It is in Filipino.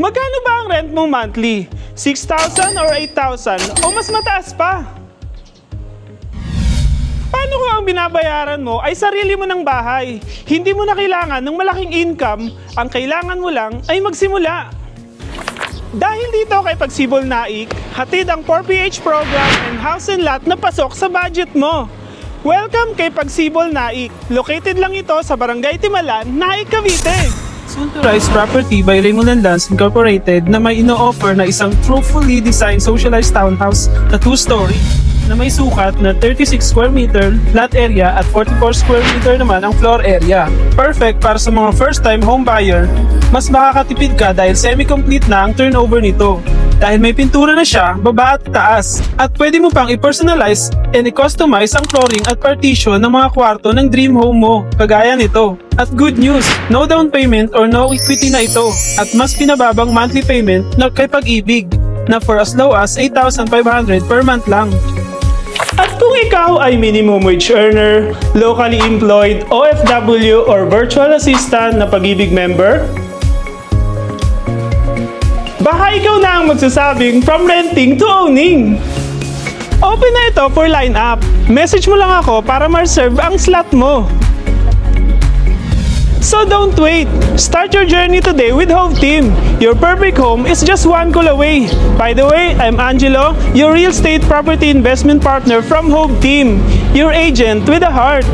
Magkano ba ang rent mo monthly? 6,000 or 8,000 o mas mataas pa? Paano kung ang binabayaran mo ay sarili mo ng bahay? Hindi mo na kailangan ng malaking income, ang kailangan mo lang ay magsimula. Dahil dito kay Pagsibol Naik, hatid ang 4PH program and house and lot na pasok sa budget mo. Welcome kay Pagsibol Naik. Located lang ito sa Barangay Timalan, Naik, Cavite. Soon to Rise Property by Raymond & Lance Incorporated na may ino-offer na isang truthfully designed socialized townhouse na 2-story na may sukat na 36 square meter lot area at 44 square meter naman ang floor area. Perfect para sa mga first-time home buyer. Mas makakatipid ka dahil semi-complete na ang turnover nito. Dahil may pintura na siya, baba at taas. At pwede mo pang i-personalize and i-customize ang flooring at partition ng mga kwarto ng dream home mo, kagaya nito. At good news, no down payment or no equity na ito. At mas pinababang monthly payment na kay Pag-ibig, na for as low as 8,500 per month lang. At kung ikaw ay minimum wage earner, locally employed, OFW, or virtual assistant na Pag-ibig member, baka ikaw na ang magsasabing from renting to owning. Open na ito for line-up. Message mo lang ako para ma-reserve ang slot mo. So don't wait. Start your journey today with Hove Team. Your perfect home is just one call away. By the way, I'm Angelo, your real estate property investment partner from Hove Team. Your agent with a heart.